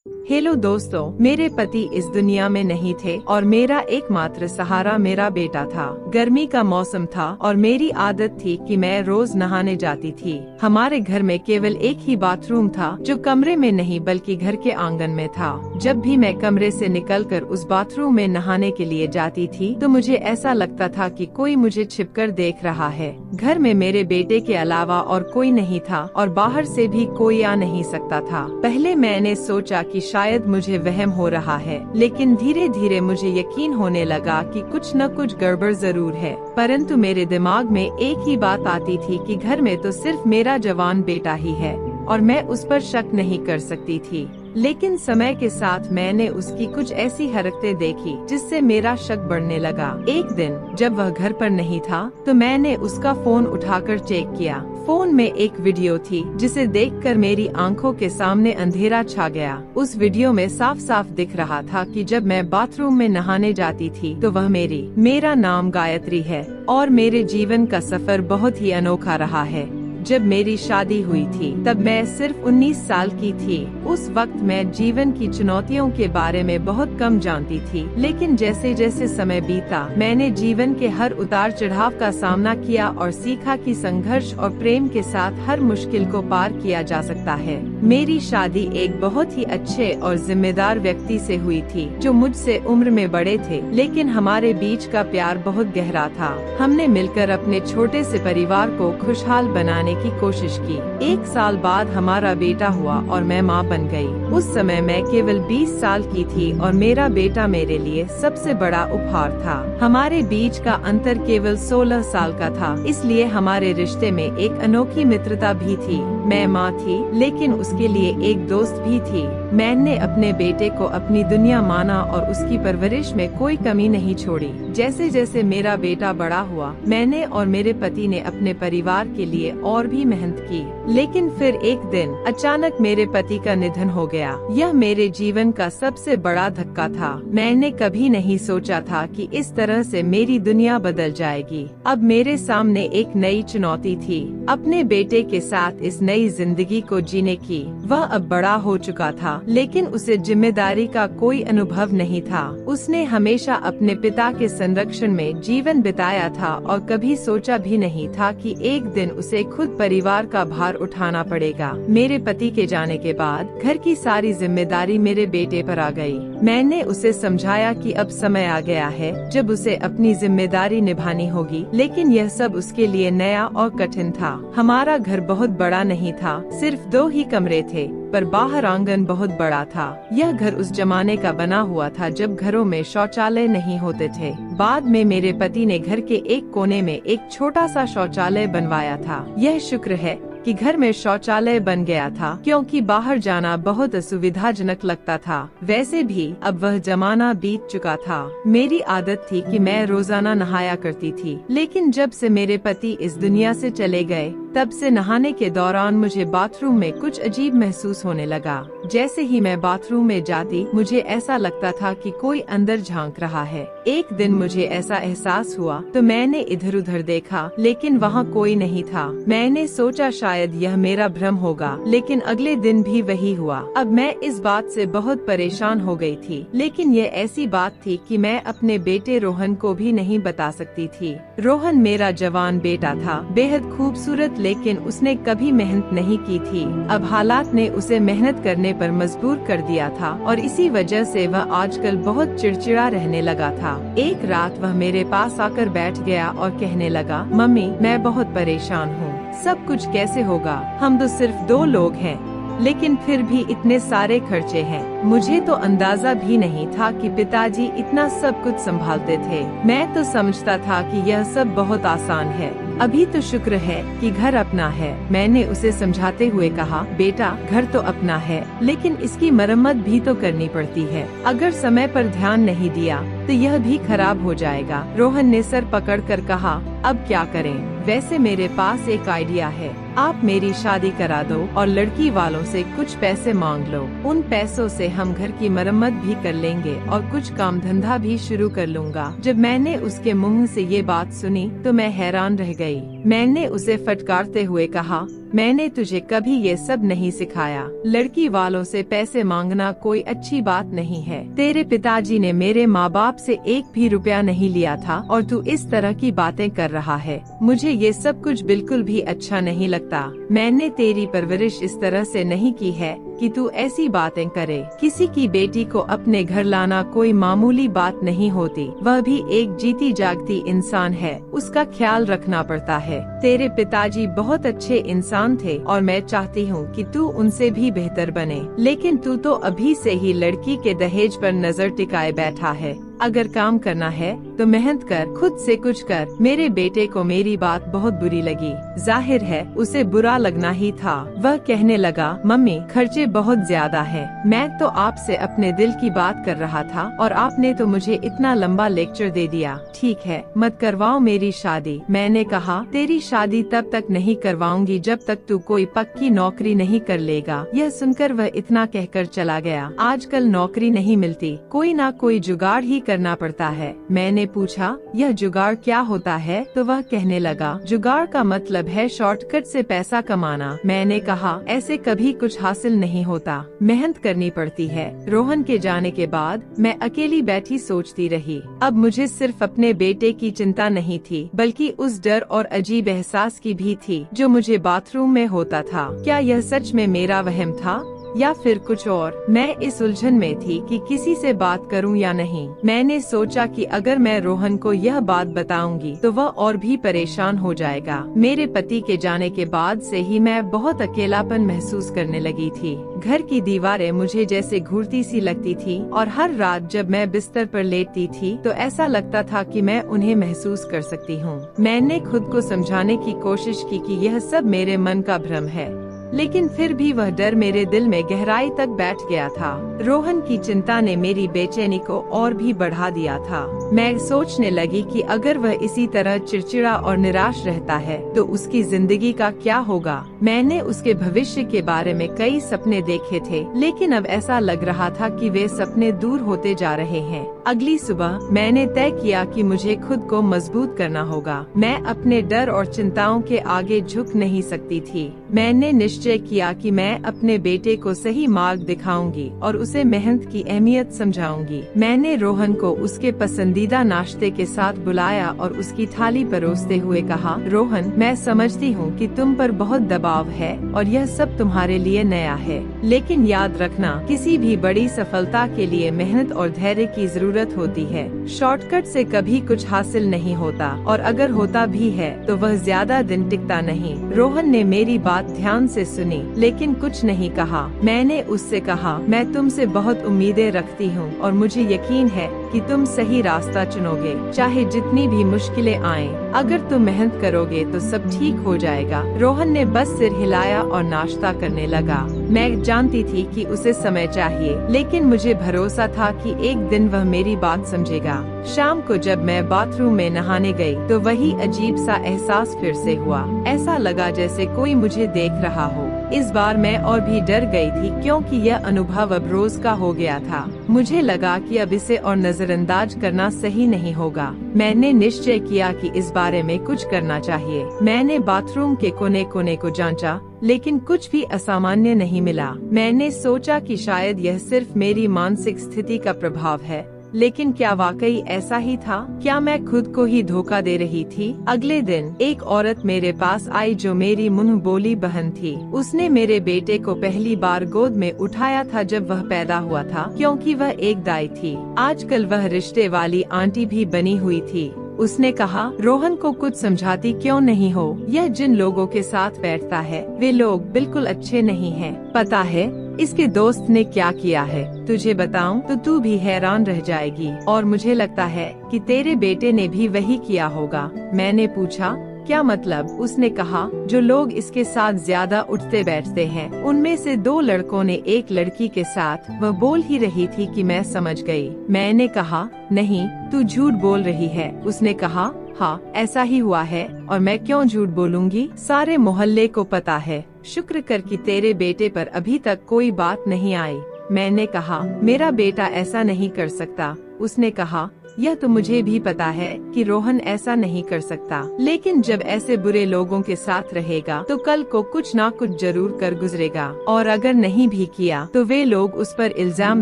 Hello दोस्तों, मेरे पति इस दुनिया में नहीं थे और मेरा एकमात्र सहारा मेरा बेटा था। गर्मी का मौसम था और मेरी आदत थी कि मैं रोज नहाने जाती थी। हमारे घर में केवल एक ही बाथरूम था जो कमरे में नहीं बल्कि घर के आंगन में था। जब भी मैं कमरे से निकलकर उस बाथरूम में नहाने के लिए जाती थी तो मुझे ऐसा लगता था कि कोई मुझे छिपकर देख रहा है। घर में मेरे बेटे के अलावा और कोई नहीं था और बाहर से भी कोई आ नहीं सकता था। पहले मैंने सोचा कि शायद मुझे वहम हो रहा है, लेकिन धीरे धीरे मुझे यकीन होने लगा कि कुछ न कुछ गड़बड़ जरूर है। परंतु मेरे दिमाग में एक ही बात आती थी कि घर में तो सिर्फ मेरा जवान बेटा ही है और मैं उस पर शक नहीं कर सकती थी। लेकिन समय के साथ मैंने उसकी कुछ ऐसी हरकतें देखी जिससे मेरा शक बढ़ने लगा। एक दिन जब वह घर पर नहीं था तो मैंने उसका फोन उठाकर चेक किया। फोन में एक वीडियो थी जिसे देखकर मेरी आंखों के सामने अंधेरा छा गया। उस वीडियो में साफ साफ दिख रहा था कि जब मैं बाथरूम में नहाने जाती थी तो वह मेरा नाम गायत्री है और मेरे जीवन का सफर बहुत ही अनोखा रहा है। जब मेरी शादी हुई थी तब मैं सिर्फ 19 साल की थी। उस वक्त मैं जीवन की चुनौतियों के बारे में बहुत कम जानती थी, लेकिन जैसे जैसे समय बीता मैंने जीवन के हर उतार चढ़ाव का सामना किया और सीखा कि संघर्ष और प्रेम के साथ हर मुश्किल को पार किया जा सकता है। मेरी शादी एक बहुत ही अच्छे और जिम्मेदार व्यक्ति से हुई थी जो मुझसे उम्र में बड़े थे, लेकिन हमारे बीच का प्यार बहुत गहरा था। हमने मिलकर अपने छोटे से परिवार को खुशहाल बनाने की कोशिश की। 1 साल बाद हमारा बेटा हुआ और मैं मां बन गई। उस समय मैं केवल 20 साल की थी और मेरा बेटा मेरे लिए सबसे बड़ा उपहार था। हमारे बीच का अंतर केवल 16 साल का था, इसलिए हमारे रिश्ते में एक अनोखी मित्रता भी थी। मैं मां थी लेकिन उसके लिए एक दोस्त भी थी। मैंने अपने बेटे को अपनी दुनिया माना और उसकी परवरिश में कोई कमी नहीं छोड़ी। जैसे जैसे मेरा बेटा बड़ा हुआ मैंने और मेरे पति ने अपने परिवार के लिए और भी मेहनत की, लेकिन फिर एक दिन अचानक मेरे पति का निधन हो गया। यह मेरे जीवन का सबसे बड़ा धक्का था। मैंने कभी नहीं सोचा था कि इस तरह से मेरी दुनिया बदल जाएगी। अब मेरे सामने एक नई चुनौती थी, अपने बेटे के साथ इस नई जिंदगी को जीने की। वह अब बड़ा हो चुका था, लेकिन उसे जिम्मेदारी का कोई अनुभव नहीं था। उसने हमेशा अपने पिता के संरक्षण में जीवन बिताया था और कभी सोचा भी नहीं था कि एक दिन उसे खुद परिवार का भार उठाना पड़ेगा। मेरे पति के जाने के बाद घर की सारी जिम्मेदारी मेरे बेटे पर आ गई। मैंने उसे समझाया कि अब समय आ गया है जब उसे अपनी जिम्मेदारी निभानी होगी, लेकिन यह सब उसके लिए नया और कठिन था। हमारा घर बहुत बड़ा नहीं था, सिर्फ 2 ही कमरे थे, पर बाहर आंगन बहुत बड़ा था। यह घर उस जमाने का बना हुआ था जब घरों में शौचालय नहीं होते थे। बाद में मेरे पति ने घर के एक कोने में एक छोटा सा शौचालय बनवाया था। यह शुक्र है कि घर में शौचालय बन गया था, क्योंकि बाहर जाना बहुत असुविधाजनक लगता था। वैसे भी अब वह जमाना बीत चुका था। मेरी आदत थी कि मैं रोजाना नहाया करती थी, लेकिन जब से मेरे पति इस दुनिया से चले गए तब से नहाने के दौरान मुझे बाथरूम में कुछ अजीब महसूस होने लगा। जैसे ही मैं बाथरूम में जाती मुझे ऐसा लगता था कि कोई अंदर झांक रहा है। एक दिन मुझे ऐसा एहसास हुआ तो मैंने इधर उधर देखा, लेकिन वहाँ कोई नहीं था। मैंने सोचा शायद यह मेरा भ्रम होगा, लेकिन अगले दिन भी वही हुआ। अब मैं इस बात से बहुत परेशान हो गई थी, लेकिन यह ऐसी बात थी कि मैं अपने बेटे रोहन को भी नहीं बता सकती थी। रोहन मेरा जवान बेटा था, बेहद खूबसूरत, लेकिन उसने कभी मेहनत नहीं की थी। अब हालात ने उसे मेहनत करने पर मजबूर कर दिया था और इसी वजह से वह आजकल बहुत चिड़चिड़ा रहने लगा था। एक रात वह मेरे पास आकर बैठ गया और कहने लगा, मम्मी मैं बहुत परेशान हूँ, सब कुछ कैसे होगा? हम तो सिर्फ 2 लोग हैं, लेकिन फिर भी इतने सारे खर्चे हैं। मुझे तो अंदाजा भी नहीं था कि पिताजी इतना सब कुछ संभालते थे। मैं तो समझता था कि यह सब बहुत आसान है, अभी तो शुक्र है कि घर अपना है। मैंने उसे समझाते हुए कहा, बेटा घर तो अपना है, लेकिन इसकी मरम्मत भी तो करनी पड़ती है। अगर समय पर ध्यान नहीं दिया तो यह भी खराब हो जाएगा। रोहन ने सर पकड़कर कहा, अब क्या करें? वैसे मेरे पास एक आइडिया है, आप मेरी शादी करा दो और लड़की वालों से कुछ पैसे मांग लो। उन पैसों से हम घर की मरम्मत भी कर लेंगे और कुछ काम धंधा भी शुरू कर लूँगा। जब मैंने उसके मुंह से ये बात सुनी तो मैं हैरान रह गई। मैंने उसे फटकारते हुए कहा, मैंने तुझे कभी ये सब नहीं सिखाया। लड़की वालों से पैसे मांगना कोई अच्छी बात नहीं है। तेरे पिताजी ने मेरे माँ बाप से एक भी रुपया नहीं लिया था और तू इस तरह की बातें कर रहा है। मुझे ये सब कुछ बिल्कुल भी अच्छा नहीं लगता। मैंने तेरी परवरिश इस तरह से नहीं की है कि तू ऐसी बातें करे। किसी की बेटी को अपने घर लाना कोई मामूली बात नहीं होती। वह भी एक जीती जागती इंसान है, उसका ख्याल रखना पड़ता है। तेरे पिताजी बहुत अच्छे इंसान थे और मैं चाहती हूँ कि तू उनसे भी बेहतर बने, लेकिन तू तो अभी से ही लड़की के दहेज पर नजर टिकाए बैठा है। अगर काम करना है तो मेहनत कर, खुद से कुछ कर। मेरे बेटे को मेरी बात बहुत बुरी लगी। जाहिर है उसे बुरा लगना ही था। वह कहने लगा, मम्मी खर्चे बहुत ज्यादा हैं। मैं तो आपसे अपने दिल की बात कर रहा था और आपने तो मुझे इतना लंबा लेक्चर दे दिया। ठीक है, मत करवाओ मेरी शादी। मैंने कहा, तेरी शादी तब तक नहीं करवाऊंगी जब तक तू कोई पक्की नौकरी नहीं कर लेगा। यह सुनकर वह इतना कहकर चला गया। आजकल नौकरी नहीं मिलती, कोई ना कोई जुगाड़ ही करना पड़ता है। मैंने पूछा, यह जुगाड़ क्या होता है? तो वह कहने लगा, जुगाड़ का मतलब है शॉर्टकट से पैसा कमाना। मैंने कहा, ऐसे कभी कुछ हासिल नहीं होता, मेहनत करनी पड़ती है। रोहन के जाने के बाद मैं अकेली बैठी सोचती रही। अब मुझे सिर्फ अपने बेटे की चिंता नहीं थी, बल्कि उस डर और अजीब एहसास की भी थी जो मुझे बाथरूम में होता था। क्या यह सच में मेरा वहम था या फिर कुछ और? मैं इस उलझन में थी कि किसी से बात करूं या नहीं। मैंने सोचा कि अगर मैं रोहन को यह बात बताऊंगी तो वह और भी परेशान हो जाएगा। मेरे पति के जाने के बाद से ही मैं बहुत अकेलापन महसूस करने लगी थी। घर की दीवारें मुझे जैसे घूरती सी लगती थी और हर रात जब मैं बिस्तर पर लेटती थी तो ऐसा लगता था कि मैं उन्हें महसूस कर सकती हूँ। मैंने खुद को समझाने की कोशिश की कि यह सब मेरे मन का भ्रम है, लेकिन फिर भी वह डर मेरे दिल में गहराई तक बैठ गया था। रोहन की चिंता ने मेरी बेचैनी को और भी बढ़ा दिया था। मैं सोचने लगी कि अगर वह इसी तरह चिड़चिड़ा और निराश रहता है तो उसकी जिंदगी का क्या होगा। मैंने उसके भविष्य के बारे में कई सपने देखे थे, लेकिन अब ऐसा लग रहा था कि वे सपने दूर होते जा रहे हैं। अगली सुबह मैंने तय किया कि मुझे खुद को मजबूत करना होगा। मैं अपने डर और चिंताओं के आगे झुक नहीं सकती थी। मैंने निश्चय किया कि मैं अपने बेटे को सही मार्ग दिखाऊंगी और उसे मेहनत की अहमियत समझाऊंगी। मैंने रोहन को उसके पसंदीदा नाश्ते के साथ बुलाया और उसकी थाली परोसते हुए कहा, रोहन, मैं समझती हूँ कि तुम पर बहुत दबाव है और यह सब तुम्हारे लिए नया है, लेकिन याद रखना, किसी भी बड़ी सफलता के लिए मेहनत और धैर्य की जरूरत होती है। शॉर्टकट से कभी कुछ हासिल नहीं होता और अगर होता भी है तो वह ज्यादा दिन टिकता नहीं। रोहन ने मेरी बात ध्यान से सुनी, लेकिन कुछ नहीं कहा। मैंने उससे कहा, मैं तुमसे बहुत उम्मीदें रखती हूँ और मुझे यकीन है कि तुम सही रास्ता चुनोगे, चाहे जितनी भी मुश्किलें आएं। अगर तुम मेहनत करोगे तो सब ठीक हो जाएगा। रोहन ने बस सिर हिलाया और नाश्ता करने लगा। मैं जानती थी कि उसे समय चाहिए, लेकिन मुझे भरोसा था कि एक दिन वह मेरी बात समझेगा। शाम को जब मैं बाथरूम में नहाने गई तो वही अजीब सा एहसास फिर से हुआ। ऐसा लगा जैसे कोई मुझे देख रहा हो। इस बार मैं और भी डर गई थी क्योंकि यह अनुभव अब रोज का हो गया था। मुझे लगा कि अब इसे और नजरअंदाज करना सही नहीं होगा। मैंने निश्चय किया कि इस बारे में कुछ करना चाहिए। मैंने बाथरूम के कोने कोने को जांचा, लेकिन कुछ भी असामान्य नहीं मिला। मैंने सोचा कि शायद यह सिर्फ मेरी मानसिक स्थिति का प्रभाव है, लेकिन क्या वाकई ऐसा ही था? क्या मैं खुद को ही धोखा दे रही थी? अगले दिन एक औरत मेरे पास आई जो मेरी मुंह बोली बहन थी। उसने मेरे बेटे को पहली बार गोद में उठाया था जब वह पैदा हुआ था, क्योंकि वह एक दाई थी। आजकल वह रिश्ते वाली आंटी भी बनी हुई थी। उसने कहा, रोहन को कुछ समझाती क्यों नहीं हो? यह जिन लोगों के साथ बैठता है वे लोग बिल्कुल अच्छे नहीं हैं। पता है इसके दोस्त ने क्या किया है? तुझे बताऊं तो तू भी हैरान रह जाएगी, और मुझे लगता है कि तेरे बेटे ने भी वही किया होगा। मैंने पूछा, क्या मतलब? उसने कहा, जो लोग इसके साथ ज्यादा उठते बैठते हैं उनमें से 2 लड़कों ने एक लड़की के साथ। वह बोल ही रही थी कि मैं समझ गई। मैंने कहा, नहीं, तू झूठ बोल रही है। उसने कहा, हाँ, ऐसा ही हुआ है, और मैं क्यों झूठ बोलूंगी? सारे मोहल्ले को पता है। शुक्र कर कि तेरे बेटे पर अभी तक कोई बात नहीं आई। मैंने कहा, मेरा बेटा ऐसा नहीं कर सकता। उसने कहा, यह तो मुझे भी पता है कि रोहन ऐसा नहीं कर सकता, लेकिन जब ऐसे बुरे लोगों के साथ रहेगा तो कल को कुछ ना कुछ जरूर कर गुजरेगा, और अगर नहीं भी किया तो वे लोग उस पर इल्जाम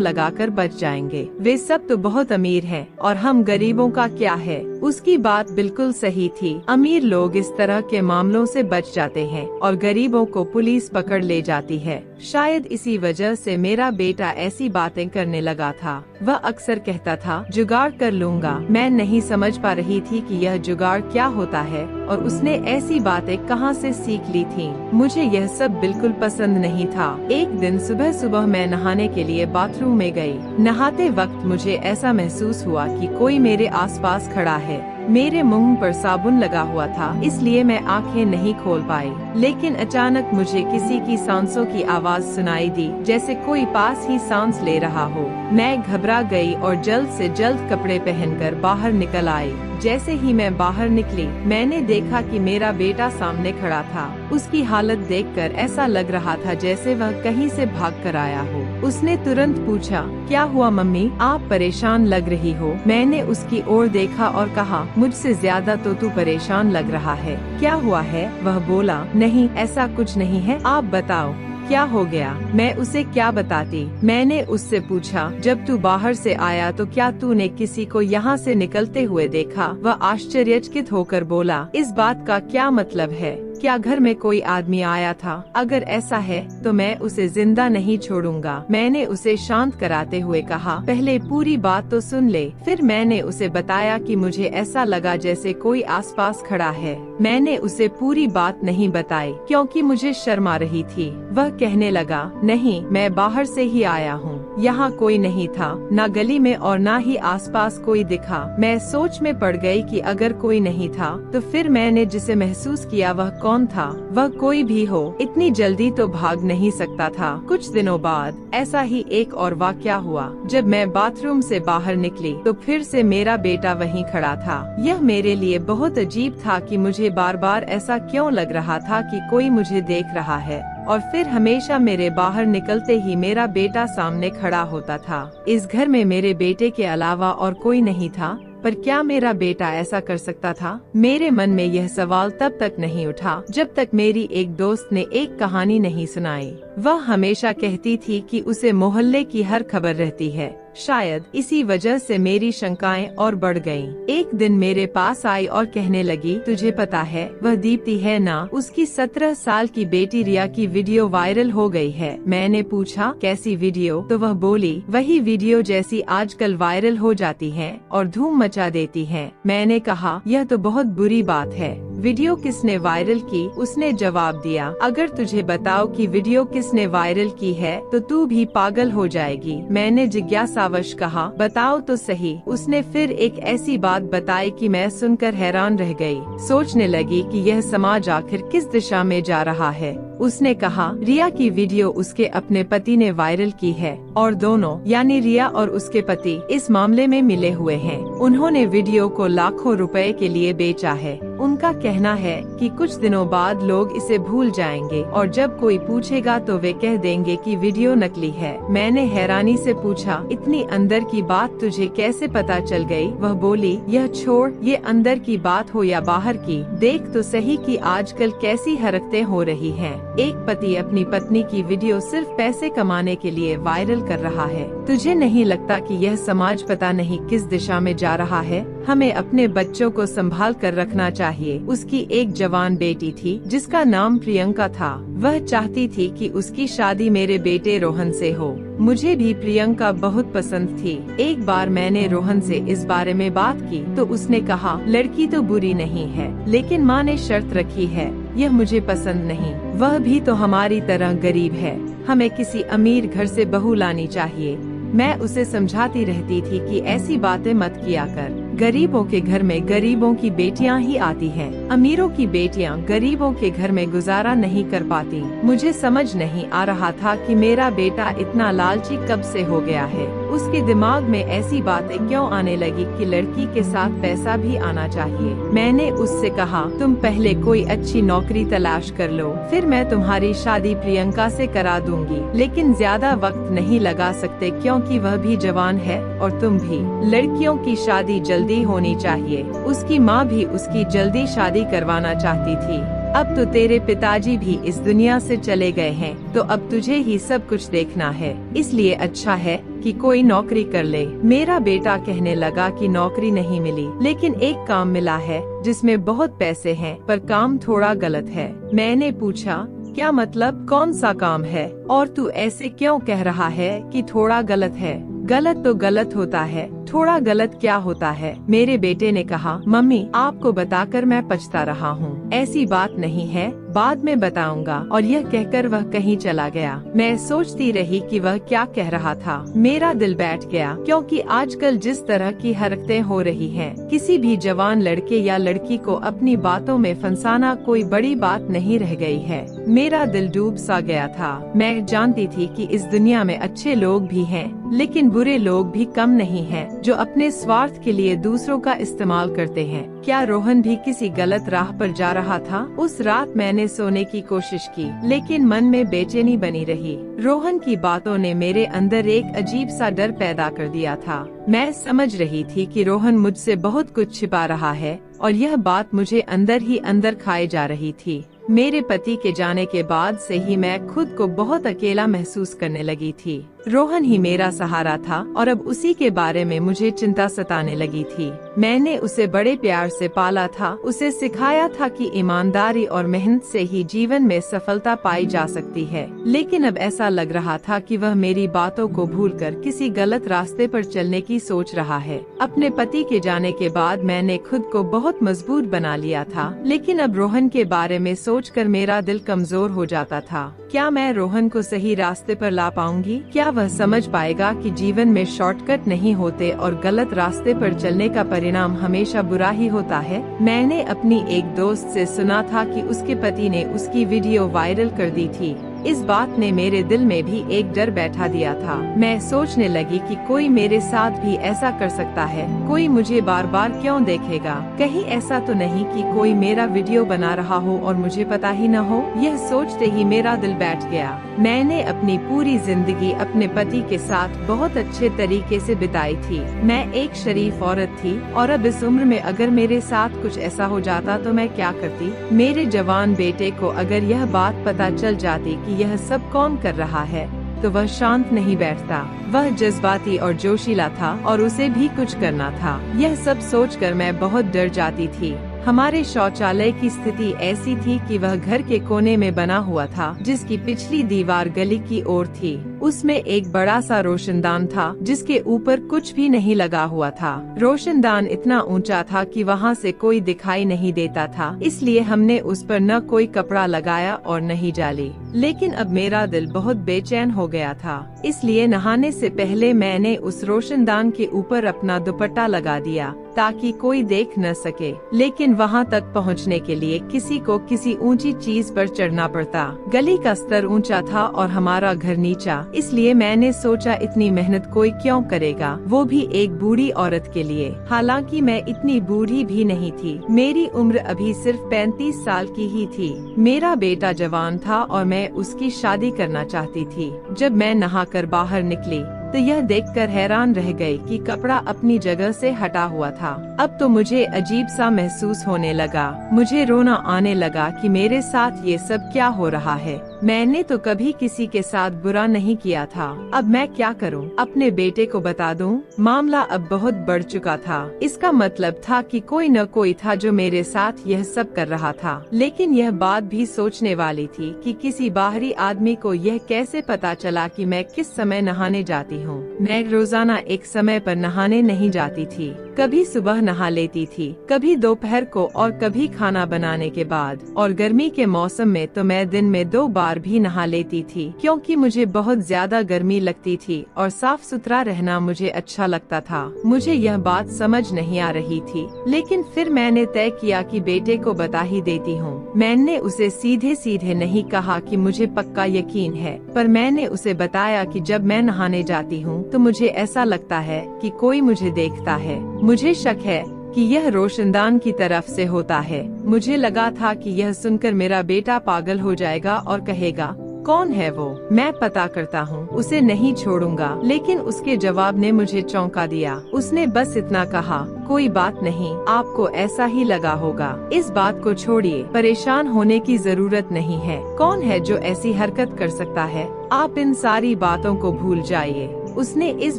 लगाकर बच जाएंगे। वे सब तो बहुत अमीर हैं और हम गरीबों का क्या है। उसकी बात बिल्कुल सही थी। अमीर लोग इस तरह के मामलों से बच जाते हैं और गरीबों को पुलिस पकड़ ले जाती है। शायद इसी वजह से मेरा बेटा ऐसी बातें करने लगा था। वह अक्सर कहता था जुगाड़ कर लूंगा। मैं नहीं समझ पा रही थी कि यह जुगाड़ क्या होता है और उसने ऐसी बातें कहां से सीख ली थी। मुझे यह सब बिल्कुल पसंद नहीं था। एक दिन सुबह सुबह मैं नहाने के लिए बाथरूम में गई। नहाते वक्त मुझे ऐसा महसूस हुआ कि कोई मेरे आसपास खड़ा है। मेरे मुंह पर साबुन लगा हुआ था, इसलिए मैं आंखें नहीं खोल पाई। लेकिन अचानक मुझे किसी की सांसों की आवाज सुनाई दी, जैसे कोई पास ही सांस ले रहा हो। मैं घबरा गई और जल्द से जल्द कपड़े पहनकर बाहर निकल आई। जैसे ही मैं बाहर निकली, मैंने देखा कि मेरा बेटा सामने खड़ा था। उसकी हालत देखकर ऐसा लग रहा था जैसे वह कहीं से भाग कर आया हो। उसने तुरंत पूछा, क्या हुआ मम्मी, आप परेशान लग रही हो। मैंने उसकी ओर देखा और कहा, मुझसे ज्यादा तो तू परेशान लग रहा है। क्या हुआ है? वह बोला, नहीं ऐसा कुछ नहीं है, आप बताओ क्या हो गया। मैं उसे क्या बताती। मैंने उससे पूछा, जब तू बाहर से आया तो क्या तूने किसी को यहाँ से निकलते हुए देखा? वह आश्चर्यचकित होकर बोला, इस बात का क्या मतलब है? क्या घर में कोई आदमी आया था? अगर ऐसा है तो मैं उसे जिंदा नहीं छोड़ूंगा। मैंने उसे शांत कराते हुए कहा, पहले पूरी बात तो सुन ले। फिर मैंने उसे बताया कि मुझे ऐसा लगा जैसे कोई आसपास खड़ा है। मैंने उसे पूरी बात नहीं बताई क्योंकि मुझे शर्म आ रही थी। वह कहने लगा, नहीं मैं बाहर से ही आया हूँ, यहाँ कोई नहीं था, न गली में और न ही आसपास कोई दिखा। मैं सोच में पड़ गई कि अगर कोई नहीं था तो फिर मैंने जिसे महसूस किया वह कौन था? वह कोई भी हो, इतनी जल्दी तो भाग नहीं सकता था। कुछ दिनों बाद ऐसा ही एक और वाकया हुआ। जब मैं बाथरूम से बाहर निकली तो फिर से मेरा बेटा वहीं खड़ा था। यह मेरे लिए बहुत अजीब था कि मुझे बार बार ऐसा क्यों लग रहा था कि कोई मुझे देख रहा है, और फिर हमेशा मेरे बाहर निकलते ही मेरा बेटा सामने खड़ा होता था। इस घर में मेरे बेटे के अलावा और कोई नहीं था, पर क्या मेरा बेटा ऐसा कर सकता था? मेरे मन में यह सवाल तब तक नहीं उठा जब तक मेरी एक दोस्त ने एक कहानी नहीं सुनाई। वह हमेशा कहती थी कि उसे मोहल्ले की हर खबर रहती है। शायद इसी वजह से मेरी शंकाएं और बढ़ गईं। एक दिन मेरे पास आई और कहने लगी, तुझे पता है वह दीप्ति है ना, उसकी 17 साल की बेटी रिया की वीडियो वायरल हो गई है। मैंने पूछा, कैसी वीडियो? तो वह बोली, वही वीडियो जैसी आजकल वायरल हो जाती है और धूम मचा देती है। मैंने कहा, यह तो बहुत बुरी बात है। वीडियो किसने वायरल की? उसने जवाब दिया, अगर तुझे बताओ कि वीडियो किसने वायरल की है तो तू भी पागल हो जाएगी। मैंने जिज्ञासावश कहा, बताओ तो सही। उसने फिर एक ऐसी बात बताई कि मैं सुनकर हैरान रह गई। सोचने लगी कि यह समाज आखिर किस दिशा में जा रहा है। उसने कहा, रिया की वीडियो उसके अपने पति ने वायरल की है और दोनों यानी रिया और उसके पति इस मामले में मिले हुए हैं। उन्होंने वीडियो को लाखों रुपए के लिए बेचा है। उनका कहना है कि कुछ दिनों बाद लोग इसे भूल जाएंगे और जब कोई पूछेगा तो वे कह देंगे कि वीडियो नकली है। मैंने हैरानी से पूछा, इतनी अंदर की बात तुझे कैसे पता चल गई? वह बोली, यह छोड़, ये अंदर की बात हो या बाहर की, देख तो सही कि आजकल कैसी हरकतें हो रही हैं। एक पति अपनी पत्नी की वीडियो सिर्फ पैसे कमाने के लिए वायरल कर रहा है। तुझे नहीं लगता कि यह समाज पता नहीं किस दिशा में जा रहा है? हमें अपने बच्चों को संभाल कर रखना चाहिए। उसकी एक जवान बेटी थी जिसका नाम प्रियंका था। वह चाहती थी कि उसकी शादी मेरे बेटे रोहन से हो। मुझे भी प्रियंका बहुत पसंद थी। एक बार मैंने रोहन से इस बारे में बात की तो उसने कहा, लड़की तो बुरी नहीं है, लेकिन माँ ने शर्त रखी है, यह मुझे पसंद नहीं। वह भी तो हमारी तरह गरीब है, हमें किसी अमीर घर से बहू लानी चाहिए। मैं उसे समझाती रहती थी कि ऐसी बातें मत किया कर। गरीबों के घर में गरीबों की बेटियां ही आती हैं। अमीरों की बेटियां गरीबों के घर में गुजारा नहीं कर पाती। मुझे समझ नहीं आ रहा था कि मेरा बेटा इतना लालची कब से हो गया है। उसके दिमाग में ऐसी बातें क्यों आने लगी कि लड़की के साथ पैसा भी आना चाहिए। मैंने उससे कहा, तुम पहले कोई अच्छी नौकरी तलाश कर लो, फिर मैं तुम्हारी शादी प्रियंका से करा दूंगी, लेकिन ज्यादा वक्त नहीं लगा सकते क्योंकि वह भी जवान है और तुम भी। लड़कियों की शादी जल्दी होनी चाहिए। उसकी माँ भी उसकी जल्दी शादी करवाना चाहती थी। अब तो तेरे पिताजी भी इस दुनिया से चले गए हैं, तो अब तुझे ही सब कुछ देखना है, इसलिए अच्छा है कि कोई नौकरी कर ले। मेरा बेटा कहने लगा कि नौकरी नहीं मिली, लेकिन एक काम मिला है जिसमें बहुत पैसे हैं, पर काम थोड़ा गलत है। मैंने पूछा, क्या मतलब, कौन सा काम है? और तू ऐसे क्यों कह रहा है कि थोड़ा गलत है? गलत तो गलत होता है, थोड़ा गलत क्या होता है? मेरे बेटे ने कहा, मम्मी आपको बताकर मैं पछता रहा हूँ। ऐसी बात नहीं है, बाद में बताऊंगा। और यह कहकर वह कहीं चला गया। मैं सोचती रही कि वह क्या कह रहा था। मेरा दिल बैठ गया, क्योंकि आजकल जिस तरह की हरकतें हो रही हैं, किसी भी जवान लड़के या लड़की को अपनी बातों में फंसाना कोई बड़ी बात नहीं रह गई है। मेरा दिल डूब सा गया था। मैं जानती थी कि इस दुनिया में अच्छे लोग भी हैं, लेकिन बुरे लोग भी कम नहीं हैं, जो अपने स्वार्थ के लिए दूसरों का इस्तेमाल करते हैं। क्या रोहन भी किसी गलत राह पर जा रहा था? उस रात मैंने सोने की कोशिश की, लेकिन मन में बेचैनी बनी रही। रोहन की बातों ने मेरे अंदर एक अजीब सा डर पैदा कर दिया था। मैं समझ रही थी कि रोहन मुझसे बहुत कुछ छिपा रहा है, और यह बात मुझे अंदर ही अंदर खाए जा रही थी। मेरे पति के जाने के बाद से ही मैं खुद को बहुत अकेला महसूस करने लगी थी। रोहन ही मेरा सहारा था, और अब उसी के बारे में मुझे चिंता सताने लगी थी। मैंने उसे बड़े प्यार से पाला था, उसे सिखाया था कि ईमानदारी और मेहनत से ही जीवन में सफलता पाई जा सकती है। लेकिन अब ऐसा लग रहा था कि वह मेरी बातों को भूलकर किसी गलत रास्ते पर चलने की सोच रहा है। अपने पति के जाने के बाद मैंने खुद को बहुत मजबूत बना लिया था, लेकिन अब रोहन के बारे में सोचकर मेरा दिल कमजोर हो जाता था। क्या मैं रोहन को सही रास्ते पर ला पाऊंगी? क्या वह समझ पाएगा कि जीवन में शॉर्टकट नहीं होते और गलत रास्ते पर चलने का परिणाम हमेशा बुरा ही होता है? मैंने अपनी एक दोस्त से सुना था कि उसके पति ने उसकी वीडियो वायरल कर दी थी। इस बात ने मेरे दिल में भी एक डर बैठा दिया था। मैं सोचने लगी कि कोई मेरे साथ भी ऐसा कर सकता है। कोई मुझे बार बार क्यों देखेगा? कहीं ऐसा तो नहीं कि कोई मेरा वीडियो बना रहा हो और मुझे पता ही न हो? यह सोचते ही मेरा दिल बैठ गया। मैंने अपनी पूरी जिंदगी अपने पति के साथ बहुत अच्छे तरीके से बिताई थी। मैं एक शरीफ औरत थी, और अब इस उम्र में अगर मेरे साथ कुछ ऐसा हो जाता तो मैं क्या करती? मेरे जवान बेटे को अगर यह बात पता चल जाती कि यह सब कौन कर रहा है, तो वह शांत नहीं बैठता। वह जज्बाती और जोशीला था, और उसे भी कुछ करना था। यह सब सोचकर मैं बहुत डर जाती थी। हमारे शौचालय की स्थिति ऐसी थी कि वह घर के कोने में बना हुआ था, जिसकी पिछली दीवार गली की ओर थी। उसमें एक बड़ा सा रोशनदान था, जिसके ऊपर कुछ भी नहीं लगा हुआ था। रोशनदान इतना ऊंचा था कि वहाँ से कोई दिखाई नहीं देता था, इसलिए हमने उस पर न कोई कपड़ा लगाया और न ही जाली। लेकिन अब मेरा दिल बहुत बेचैन हो गया था, इसलिए नहाने से पहले मैंने उस रोशनदान के ऊपर अपना दुपट्टा लगा दिया, ताकि कोई देख न सके। लेकिन वहाँ तक पहुँचने के लिए किसी को किसी ऊंची चीज पर चढ़ना पड़ता। गली का स्तर ऊंचा था और हमारा घर नीचा, इसलिए मैंने सोचा इतनी मेहनत कोई क्यों करेगा, वो भी एक बूढ़ी औरत के लिए। हालांकि मैं इतनी बूढ़ी भी नहीं थी, मेरी उम्र अभी सिर्फ 35 साल की ही थी। मेरा बेटा जवान था और मैं उसकी शादी करना चाहती थी। जब मैं नहाकर बाहर निकली तो यह देखकर हैरान रह गई कि कपड़ा अपनी जगह से हटा हुआ था। अब तो मुझे अजीब सा महसूस होने लगा। मुझे रोना आने लगा कि मेरे साथ ये सब क्या हो रहा है। मैंने तो कभी किसी के साथ बुरा नहीं किया था। अब मैं क्या करूं? अपने बेटे को बता दूं? मामला अब बहुत बढ़ चुका था। इसका मतलब था कि कोई न कोई था जो मेरे साथ यह सब कर रहा था। लेकिन यह बात भी सोचने वाली थी कि किसी बाहरी आदमी को यह कैसे पता चला कि मैं किस समय नहाने जाती हूँ। मैं रोजाना एक समय पर नहाने नहीं जाती थी। कभी सुबह नहा लेती थी, कभी दोपहर को और कभी खाना बनाने के बाद। और गर्मी के मौसम में तो मैं दिन में 2 बार बार भी नहा लेती थी क्योंकि मुझे बहुत ज्यादा गर्मी लगती थी और साफ सुथरा रहना मुझे अच्छा लगता था। मुझे यह बात समझ नहीं आ रही थी, लेकिन फिर मैंने तय किया कि बेटे को बता ही देती हूँ। मैंने उसे सीधे सीधे नहीं कहा कि मुझे पक्का यकीन है, पर मैंने उसे बताया कि जब मैं नहाने जाती हूँ तो मुझे ऐसा लगता है कि कोई मुझे देखता है। मुझे शक है कि यह रोशनदान की तरफ से होता है। मुझे लगा था कि यह सुनकर मेरा बेटा पागल हो जाएगा और कहेगा, कौन है वो, मैं पता करता हूँ, उसे नहीं छोड़ूंगा। लेकिन उसके जवाब ने मुझे चौंका दिया। उसने बस इतना कहा, कोई बात नहीं, आपको ऐसा ही लगा होगा। इस बात को छोड़िए, परेशान होने की जरूरत नहीं है। कौन है जो ऐसी हरकत कर सकता है? आप इन सारी बातों को भूल जाइए। उसने इस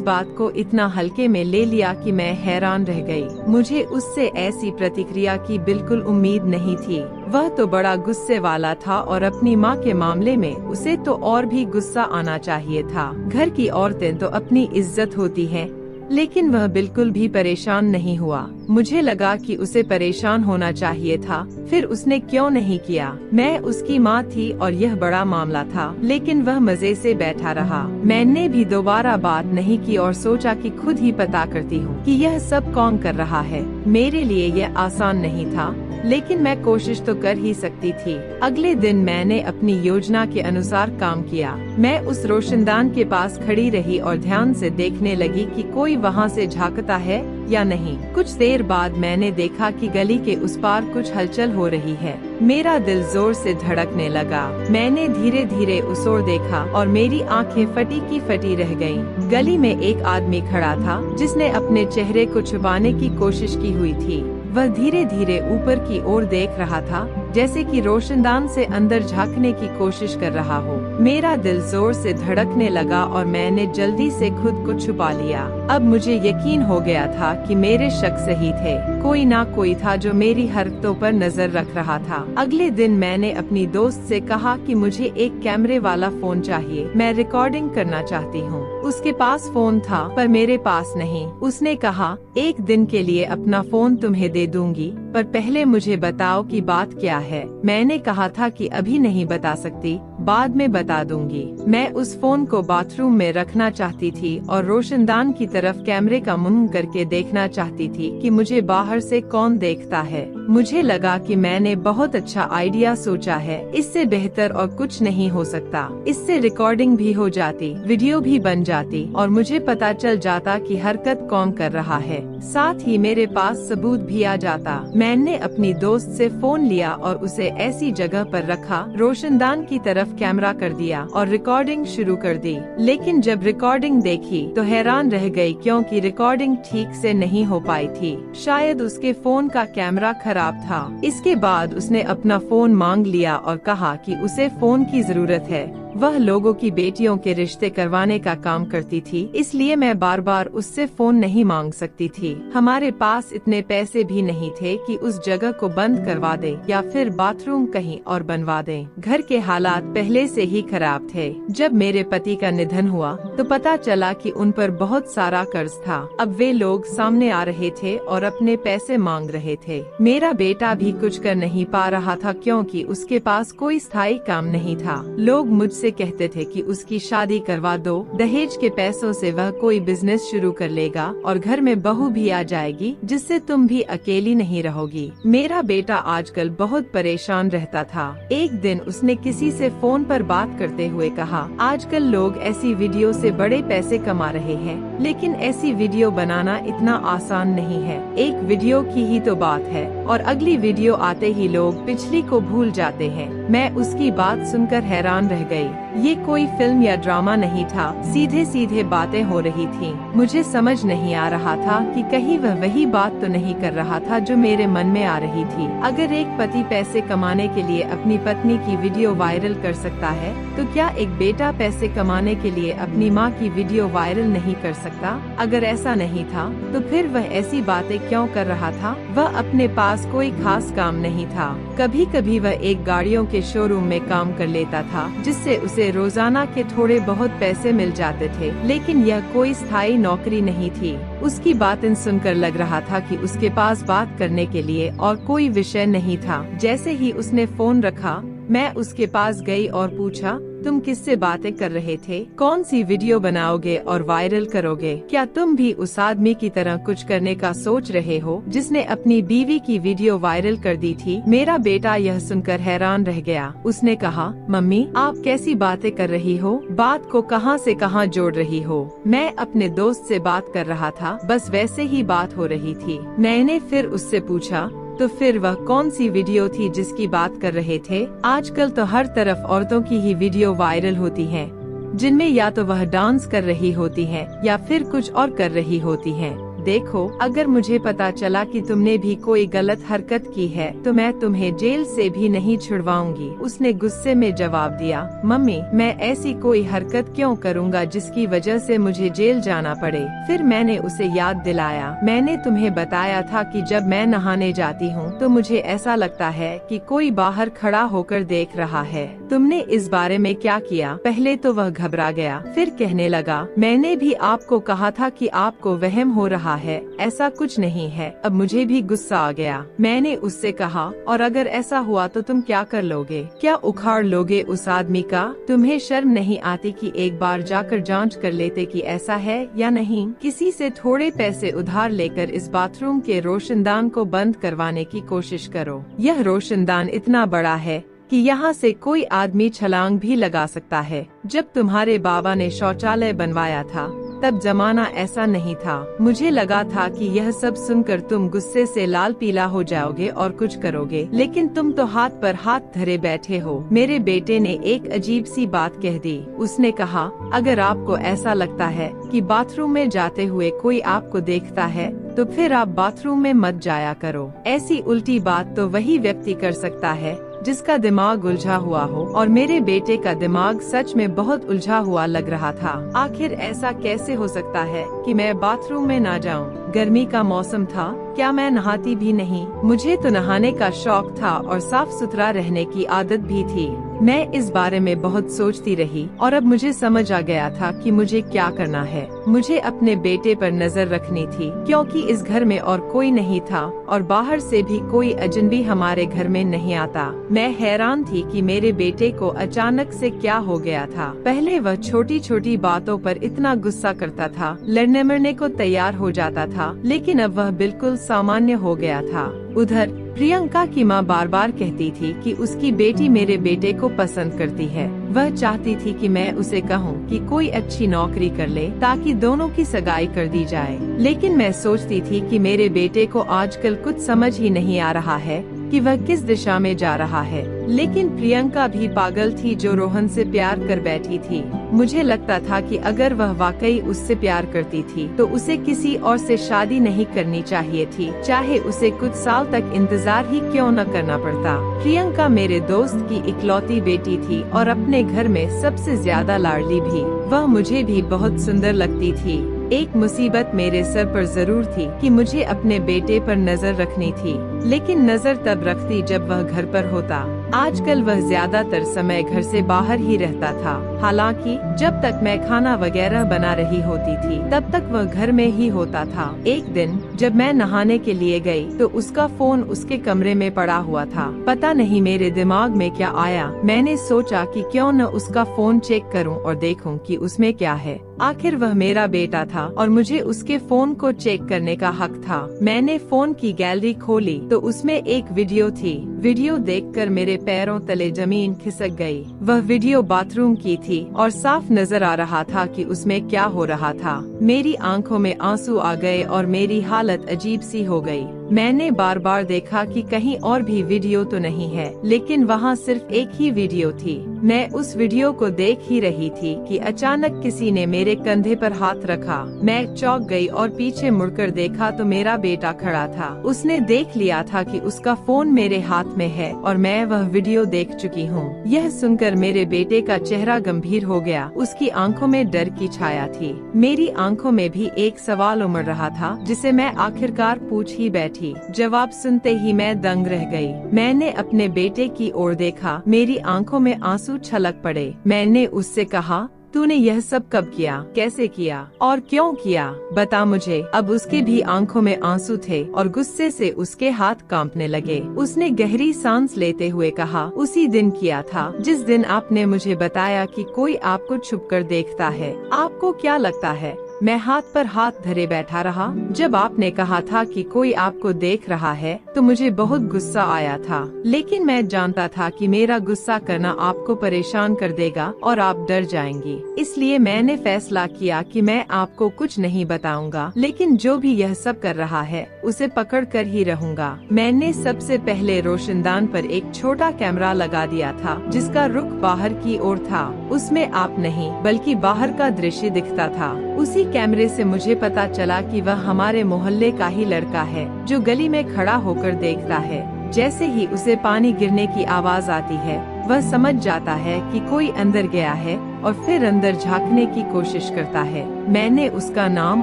बात को इतना हल्के में ले लिया कि मैं हैरान रह गई। मुझे उससे ऐसी प्रतिक्रिया की बिल्कुल उम्मीद नहीं थी। वह तो बड़ा गुस्से वाला था और अपनी माँ के मामले में उसे तो और भी गुस्सा आना चाहिए था। घर की औरतें तो अपनी इज्जत होती हैं, लेकिन वह बिल्कुल भी परेशान नहीं हुआ। मुझे लगा कि उसे परेशान होना चाहिए था, फिर उसने क्यों नहीं किया? मैं उसकी माँ थी और यह बड़ा मामला था, लेकिन वह मजे से बैठा रहा। मैंने भी दोबारा बात नहीं की और सोचा कि खुद ही पता करती हूँ कि यह सब कौन कर रहा है। मेरे लिए यह आसान नहीं था, लेकिन मैं कोशिश तो कर ही सकती थी। अगले दिन मैंने अपनी योजना के अनुसार काम किया। मैं उस रोशनदान के पास खड़ी रही और ध्यान से देखने लगी कि कोई वहाँ से झांकता है या नहीं। कुछ देर बाद मैंने देखा कि गली के उस पार कुछ हलचल हो रही है। मेरा दिल जोर से धड़कने लगा। मैंने धीरे धीरे उस ओर देखा और मेरी आंखें फटी की फटी रह गईं। गली में एक आदमी खड़ा था जिसने अपने चेहरे को छुपाने की कोशिश की हुई थी। वह धीरे धीरे ऊपर की ओर देख रहा था, जैसे कि रोशनदान से अंदर झांकने की कोशिश कर रहा हो। मेरा दिल जोर से धड़कने लगा और मैंने जल्दी से खुद को छुपा लिया। अब मुझे यकीन हो गया था कि मेरे शक सही थे। कोई ना कोई था जो मेरी हरकतों पर नजर रख रहा था। अगले दिन मैंने अपनी दोस्त से कहा कि मुझे एक कैमरे वाला फोन चाहिए, मैं रिकॉर्डिंग करना चाहती हूँ। उसके पास फोन था पर मेरे पास नहीं। उसने कहा, एक दिन के लिए अपना फोन तुम्हें दे दूंगी, पर पहले मुझे बताओ कि बात क्या है। मैंने कहा था कि अभी नहीं बता सकती, बाद में बता दूंगी। मैं उस फोन को बाथरूम में रखना चाहती थी और रोशनदान की तरफ कैमरे का मुंह करके देखना चाहती थी कि मुझे बाहर से कौन देखता है। मुझे लगा कि मैंने बहुत अच्छा आइडिया सोचा है। इससे बेहतर और कुछ नहीं हो सकता। इससे रिकॉर्डिंग भी हो जाती, वीडियो भी बन जाती और मुझे पता चल जाता कि हरकत कौन कर रहा है। साथ ही मेरे पास सबूत भी आ जाता। मैंने अपनी दोस्त से फोन लिया और उसे ऐसी जगह पर रखा, रोशनदान की तरफ कैमरा कर दिया और रिकॉर्डिंग शुरू कर दी। लेकिन जब रिकॉर्डिंग देखी तो हैरान रह गई, क्योंकि रिकॉर्डिंग ठीक से नहीं हो पाई थी। शायद उसके फोन का कैमरा खराब था। इसके बाद उसने अपना फोन मांग लिया और कहा कि उसे फोन की जरूरत है। वह लोगों की बेटियों के रिश्ते करवाने का काम करती थी, इसलिए मैं बार बार उससे फोन नहीं मांग सकती थी। हमारे पास इतने पैसे भी नहीं थे कि उस जगह को बंद करवा दे या फिर बाथरूम कहीं और बनवा दें। घर के हालात पहले से ही खराब थे। जब मेरे पति का निधन हुआ तो पता चला कि उन पर बहुत सारा कर्ज था। अब वे लोग सामने आ रहे थे और अपने पैसे मांग रहे थे। मेरा बेटा भी कुछ कर नहीं पा रहा था, क्योंकि उसके पास कोई स्थायी काम नहीं था। लोग मुझसे कहते थे कि उसकी शादी करवा दो, दहेज के पैसों से वह कोई बिजनेस शुरू कर लेगा और घर में बहू भी आ जाएगी, जिससे तुम भी अकेली नहीं रहोगी। मेरा बेटा आजकल बहुत परेशान रहता था। एक दिन उसने किसी से फोन पर बात करते हुए कहा, आजकल लोग ऐसी वीडियो से बड़े पैसे कमा रहे हैं, लेकिन ऐसी वीडियो बनाना इतना आसान नहीं है। एक वीडियो की ही तो बात है और अगली वीडियो आते ही लोग पिछली को भूल जाते हैं। मैं उसकी बात सुनकर हैरान रह गई। ये कोई फिल्म या ड्रामा नहीं था, सीधे सीधे बातें हो रही थीं। मुझे समझ नहीं आ रहा था कि कहीं वह वही बात तो नहीं कर रहा था जो मेरे मन में आ रही थी। अगर एक पति पैसे कमाने के लिए अपनी पत्नी की वीडियो वायरल कर सकता है, तो क्या एक बेटा पैसे कमाने के लिए अपनी माँ की वीडियो वायरल नहीं कर सकता? अगर ऐसा नहीं था तो फिर वह ऐसी बातें क्यों कर रहा था? वह अपने पास कोई खास काम नहीं था। कभी कभी वह एक गाड़ियों के शोरूम में काम कर लेता था, जिससे उसे रोजाना के थोड़े बहुत पैसे मिल जाते थे, लेकिन यह कोई स्थायी नौकरी नहीं थी। उसकी बातें सुनकर लग रहा था कि उसके पास बात करने के लिए और कोई विषय नहीं था। जैसे ही उसने फोन रखा मैं उसके पास गई और पूछा, तुम किससे बातें कर रहे थे? कौन सी वीडियो बनाओगे और वायरल करोगे? क्या तुम भी उस आदमी की तरह कुछ करने का सोच रहे हो जिसने अपनी बीवी की वीडियो वायरल कर दी थी? मेरा बेटा यह सुनकर हैरान रह गया। उसने कहा, मम्मी आप कैसी बातें कर रही हो? बात को कहां से कहां जोड़ रही हो? मैं अपने दोस्त से बात कर रहा था, बस वैसे ही बात हो रही थी। मैंने फिर उससे पूछा, तो फिर वह कौन सी वीडियो थी जिसकी बात कर रहे थे? आजकल तो हर तरफ औरतों की ही वीडियो वायरल होती हैं, जिनमें या तो वह डांस कर रही होती हैं या फिर कुछ और कर रही होती हैं। देखो, अगर मुझे पता चला कि तुमने भी कोई गलत हरकत की है तो मैं तुम्हें जेल से भी नहीं छुड़वाऊंगी। उसने गुस्से में जवाब दिया, मम्मी मैं ऐसी कोई हरकत क्यों करूँगा जिसकी वजह से मुझे जेल जाना पड़े? फिर मैंने उसे याद दिलाया, मैंने तुम्हें बताया था कि जब मैं नहाने जाती हूँ तो मुझे ऐसा लगता है कि कोई बाहर खड़ा होकर देख रहा है। तुमने इस बारे में क्या किया? पहले तो वह घबरा गया, फिर कहने लगा, मैंने भी आपको कहा था कि आपको वहम हो रहा है, ऐसा कुछ नहीं है। अब मुझे भी गुस्सा आ गया। मैंने उससे कहा, और अगर ऐसा हुआ तो तुम क्या कर लोगे? क्या उखाड़ लोगे उस आदमी का? तुम्हें शर्म नहीं आती कि एक बार जाकर जांच कर लेते कि ऐसा है या नहीं? किसी से थोड़े पैसे उधार लेकर इस बाथरूम के रोशनदान को बंद करवाने की कोशिश करो। यह रोशनदान इतना बड़ा है कि यहाँ से कोई आदमी छलांग भी लगा सकता है। जब तुम्हारे बाबा ने शौचालय बनवाया था तब जमाना ऐसा नहीं था। मुझे लगा था कि यह सब सुनकर तुम गुस्से से लाल पीला हो जाओगे और कुछ करोगे, लेकिन तुम तो हाथ पर हाथ धरे बैठे हो। मेरे बेटे ने एक अजीब सी बात कह दी। उसने कहा, अगर आपको ऐसा लगता है कि बाथरूम में जाते हुए कोई आपको देखता है तो फिर आप बाथरूम में मत जाया करो। ऐसी उल्टी बात तो वही व्यक्ति कर सकता है जिसका दिमाग उलझा हुआ हो, और मेरे बेटे का दिमाग सच में बहुत उलझा हुआ लग रहा था। आखिर ऐसा कैसे हो सकता है कि मैं बाथरूम में ना जाऊं? गर्मी का मौसम था, क्या मैं नहाती भी नहीं? मुझे तो नहाने का शौक था और साफ सुथरा रहने की आदत भी थी। मैं इस बारे में बहुत सोचती रही और अब मुझे समझ आ गया था कि मुझे क्या करना है। मुझे अपने बेटे पर नजर रखनी थी, क्योंकि इस घर में और कोई नहीं था और बाहर से भी कोई अजनबी हमारे घर में नहीं आता। मैं हैरान थी कि मेरे बेटे को अचानक से क्या हो गया था। पहले वह छोटी छोटी बातों पर इतना गुस्सा करता था, लड़ने मरने को तैयार हो जाता था, लेकिन अब वह बिल्कुल सामान्य हो गया था। उधर प्रियंका की माँ बार बार कहती थी कि उसकी बेटी मेरे बेटे को पसंद करती है। वह चाहती थी कि मैं उसे कहूँ कि कोई अच्छी नौकरी कर ले ताकि दोनों की सगाई कर दी जाए, लेकिन मैं सोचती थी कि मेरे बेटे को आजकल कुछ समझ ही नहीं आ रहा है कि वह किस दिशा में जा रहा है। लेकिन प्रियंका भी पागल थी जो रोहन से प्यार कर बैठी थी। मुझे लगता था कि अगर वह वाकई उससे प्यार करती थी तो उसे किसी और से शादी नहीं करनी चाहिए थी, चाहे उसे कुछ साल तक इंतजार ही क्यों न करना पड़ता। प्रियंका मेरे दोस्त की इकलौती बेटी थी और अपने घर में सबसे ज्यादा लाडली भी। वह मुझे भी बहुत सुंदर लगती थी। एक मुसीबत मेरे सर पर जरूर थी कि मुझे अपने बेटे पर नजर रखनी थी, लेकिन नजर तब रखती जब वह घर पर होता। आजकल वह ज्यादातर समय घर से बाहर ही रहता था। हालांकि जब तक मैं खाना वगैरह बना रही होती थी तब तक वह घर में ही होता था। एक दिन जब मैं नहाने के लिए गई तो उसका फोन उसके कमरे में पड़ा हुआ था। पता नहीं मेरे दिमाग में क्या आया, मैंने सोचा कि क्यों न उसका फोन चेक करूं और देखूं कि उसमें क्या है। आखिर वह मेरा बेटा था और मुझे उसके फोन को चेक करने का हक था। मैंने फोन की गैलरी खोली तो उसमें एक वीडियो थी। वीडियो देखकर मेरे पैरों तले जमीन खिसक गई। वह वीडियो बाथरूम की थी और साफ नजर आ रहा था कि उसमें क्या हो रहा था। मेरी आंखों में आंसू आ गए और मेरी हालत अजीब सी हो गई। मैंने बार बार देखा कि कहीं और भी वीडियो तो नहीं है, लेकिन वहाँ सिर्फ एक ही वीडियो थी। मैं उस वीडियो को देख ही रही थी कि अचानक किसी ने मेरे कंधे पर हाथ रखा। मैं चौंक गई और पीछे मुड़कर देखा तो मेरा बेटा खड़ा था। उसने देख लिया था कि उसका फोन मेरे हाथ में है और मैं वह वीडियो देख चुकी हूँ। यह सुनकर मेरे बेटे का चेहरा गंभीर हो गया। उसकी आंखों में डर की छाया थी। मेरी आंखों में भी एक सवाल उमड़ रहा था जिसे मैं आखिरकार पूछ ही बैठी। जवाब सुनते ही मैं दंग रह गई। मैंने अपने बेटे की ओर देखा, मेरी आंखों में आंसू छलक पड़े। मैंने उससे कहा, तूने यह सब कब किया, कैसे किया और क्यों किया, बता मुझे। अब उसके भी आंखों में आंसू थे और गुस्से से उसके हाथ कांपने लगे। उसने गहरी सांस लेते हुए कहा, उसी दिन किया था जिस दिन आपने मुझे बताया कि कोई आपको छुपकर देखता है। आपको क्या लगता है मैं हाथ पर हाथ धरे बैठा रहा? जब आपने कहा था कि कोई आपको देख रहा है तो मुझे बहुत गुस्सा आया था, लेकिन मैं जानता था कि मेरा गुस्सा करना आपको परेशान कर देगा और आप डर जाएंगी। इसलिए मैंने फैसला किया कि मैं आपको कुछ नहीं बताऊंगा, लेकिन जो भी यह सब कर रहा है उसे पकड़ कर ही रहूंगा। मैंने सबसे पहले रोशनदान पर एक छोटा कैमरा लगा दिया था जिसका रुख बाहर की ओर था। उसमें आप नहीं बल्कि बाहर का दृश्य दिखता था। उसी कैमरे से मुझे पता चला कि वह हमारे मोहल्ले का ही लड़का है जो गली में खड़ा होकर देखता है। जैसे ही उसे पानी गिरने की आवाज आती है वह समझ जाता है कि कोई अंदर गया है और फिर अंदर झांकने की कोशिश करता है। मैंने उसका नाम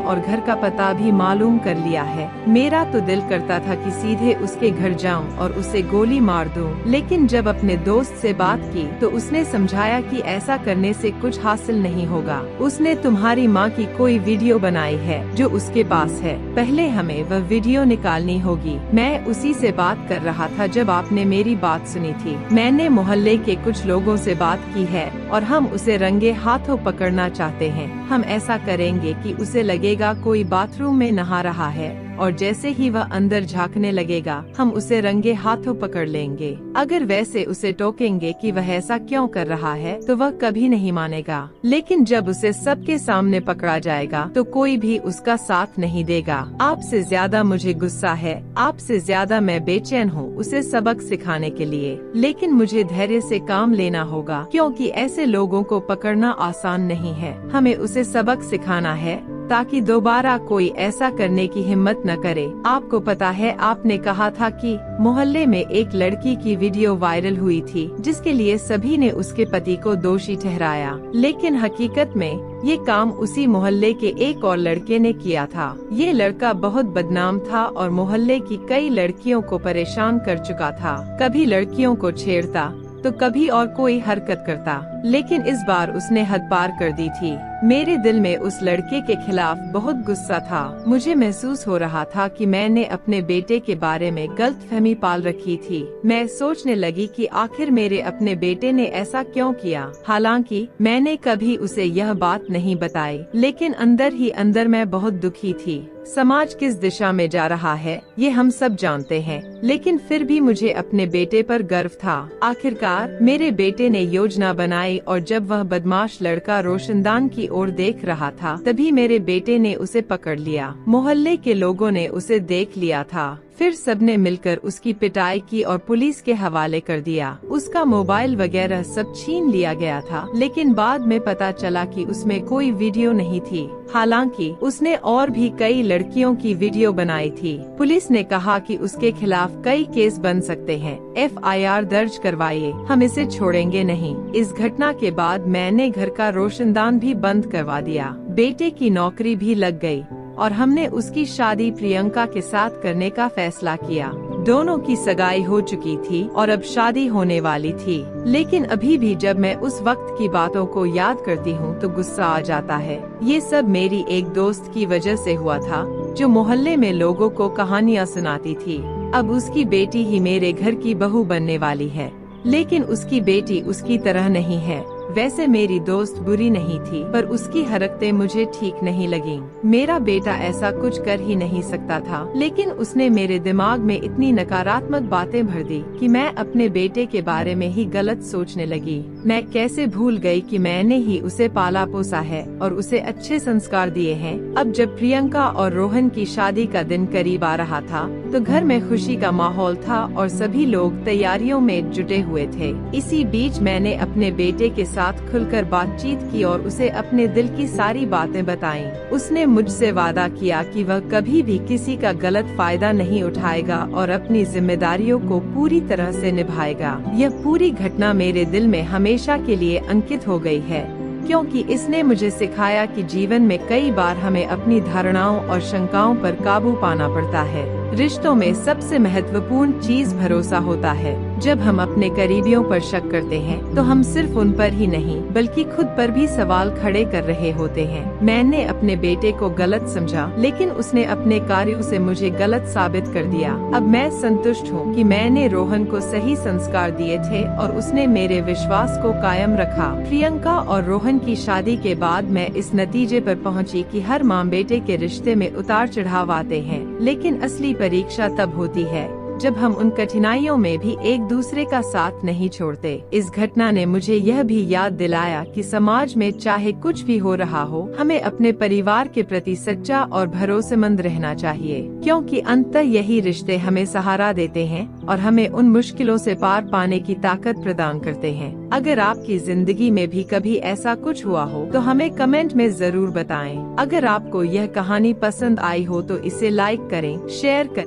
और घर का पता भी मालूम कर लिया है। मेरा तो दिल करता था कि सीधे उसके घर जाऊं और उसे गोली मार दूं, लेकिन जब अपने दोस्त से बात की तो उसने समझाया कि ऐसा करने से कुछ हासिल नहीं होगा। उसने तुम्हारी माँ की कोई वीडियो बनाई है जो उसके पास है, पहले हमें वह वीडियो निकालनी होगी। मैं उसी से बात कर रहा था जब आपने मेरी बात सुनी थी। मैंने मोहल्ले के कुछ लोगों से बात की है और हम उसे रंगे हाथों पकड़ना चाहते हैं। हम ऐसा करेंगे कि उसे लगेगा कोई बाथरूम में नहा रहा है और जैसे ही वह अंदर झांकने लगेगा हम उसे रंगे हाथों पकड़ लेंगे। अगर वैसे उसे टोकेंगे कि वह ऐसा क्यों कर रहा है तो वह कभी नहीं मानेगा, लेकिन जब उसे सबके सामने पकड़ा जाएगा तो कोई भी उसका साथ नहीं देगा। आपसे ज्यादा मुझे गुस्सा है, आपसे ज्यादा मैं बेचैन हूँ उसे सबक सिखाने के लिए, लेकिन मुझे धैर्य से काम लेना होगा क्योंकि ऐसे लोगों को पकड़ना आसान नहीं है। हमें उसे सबक सिखाना है ताकि दोबारा कोई ऐसा करने की हिम्मत न करे। आपको पता है आपने कहा था कि मोहल्ले में एक लड़की की वीडियो वायरल हुई थी जिसके लिए सभी ने उसके पति को दोषी ठहराया, लेकिन हकीकत में ये काम उसी मोहल्ले के एक और लड़के ने किया था। ये लड़का बहुत बदनाम था और मोहल्ले की कई लड़कियों को परेशान कर चुका था। कभी लड़कियों को छेड़ता तो कभी और कोई हरकत करता, लेकिन इस बार उसने हद पार कर दी थी। मेरे दिल में उस लड़के के खिलाफ बहुत गुस्सा था। मुझे महसूस हो रहा था कि मैंने अपने बेटे के बारे में गलतफहमी पाल रखी थी। मैं सोचने लगी कि आखिर मेरे अपने बेटे ने ऐसा क्यों किया। हालांकि मैंने कभी उसे यह बात नहीं बताई, लेकिन अंदर ही अंदर मैं बहुत दुखी थी। समाज किस दिशा में जा रहा है ये हम सब जानते हैं, लेकिन फिर भी मुझे अपने बेटे पर गर्व था। आखिरकार मेरे बेटे ने योजना बनाई और जब वह बदमाश लड़का रोशनदान की ओर देख रहा था तभी मेरे बेटे ने उसे पकड़ लिया। मोहल्ले के लोगों ने उसे देख लिया था, फिर सबने मिलकर उसकी पिटाई की और पुलिस के हवाले कर दिया। उसका मोबाइल वगैरह सब छीन लिया गया था, लेकिन बाद में पता चला कि उसमें कोई वीडियो नहीं थी। हालांकि उसने और भी कई लड़कियों की वीडियो बनाई थी। पुलिस ने कहा कि उसके खिलाफ कई केस बन सकते हैं, FIR दर्ज करवाइए, हम इसे छोड़ेंगे नहीं। इस घटना के बाद मैंने घर का रोशनदान भी बंद करवा दिया। बेटे की नौकरी भी लग गई और हमने उसकी शादी प्रियंका के साथ करने का फैसला किया। दोनों की सगाई हो चुकी थी और अब शादी होने वाली थी, लेकिन अभी भी जब मैं उस वक्त की बातों को याद करती हूँ तो गुस्सा आ जाता है। ये सब मेरी एक दोस्त की वजह से हुआ था जो मोहल्ले में लोगों को कहानियाँ सुनाती थी। अब उसकी बेटी ही मेरे घर की बहू बनने वाली है, लेकिन उसकी बेटी उसकी तरह नहीं है। वैसे मेरी दोस्त बुरी नहीं थी, पर उसकी हरकतें मुझे ठीक नहीं लगीं। मेरा बेटा ऐसा कुछ कर ही नहीं सकता था, लेकिन उसने मेरे दिमाग में इतनी नकारात्मक बातें भर दी कि मैं अपने बेटे के बारे में ही गलत सोचने लगी। मैं कैसे भूल गई कि मैंने ही उसे पाला पोसा है और उसे अच्छे संस्कार दिए हैं। अब जब प्रियंका और रोहन की शादी का दिन करीब आ रहा था तो घर में खुशी का माहौल था और सभी लोग तैयारियों में जुटे हुए थे। इसी बीच मैंने अपने बेटे के साथ खुलकर बातचीत की और उसे अपने दिल की सारी बातें बताईं। उसने मुझसे वादा किया कि वह कभी भी किसी का गलत फायदा नहीं उठाएगा और अपनी जिम्मेदारियों को पूरी तरह से निभाएगा। यह पूरी घटना मेरे दिल में हमेशा के लिए अंकित हो गई है, क्योंकि इसने मुझे सिखाया कि जीवन में कई बार हमें अपनी धारणाओं और शंकाओं पर काबू पाना पड़ता है। रिश्तों में सबसे महत्वपूर्ण चीज भरोसा होता है। जब हम अपने करीबियों पर शक करते हैं तो हम सिर्फ उन पर ही नहीं बल्कि खुद पर भी सवाल खड़े कर रहे होते हैं। मैंने अपने बेटे को गलत समझा, लेकिन उसने अपने कार्यों से मुझे गलत साबित कर दिया। अब मैं संतुष्ट हूँ कि मैंने रोहन को सही संस्कार दिए थे और उसने मेरे विश्वास को कायम रखा। प्रियंका और रोहन की शादी के बाद मैं इस नतीजे पर पहुँची कि हर माँ बेटे के रिश्ते में उतार चढ़ाव आते हैं, लेकिन असली परीक्षा तब होती है जब हम उन कठिनाइयों में भी एक दूसरे का साथ नहीं छोड़ते। इस घटना ने मुझे यह भी याद दिलाया कि समाज में चाहे कुछ भी हो रहा हो, हमें अपने परिवार के प्रति सच्चा और भरोसेमंद रहना चाहिए, क्योंकि अंततः यही रिश्ते हमें सहारा देते हैं और हमें उन मुश्किलों से पार पाने की ताकत प्रदान करते हैं। अगर आपकी जिंदगी में भी कभी ऐसा कुछ हुआ हो तो हमें कमेंट में जरूर बताएं। अगर आपको यह कहानी पसंद आई हो तो इसे लाइक करें, शेयर करें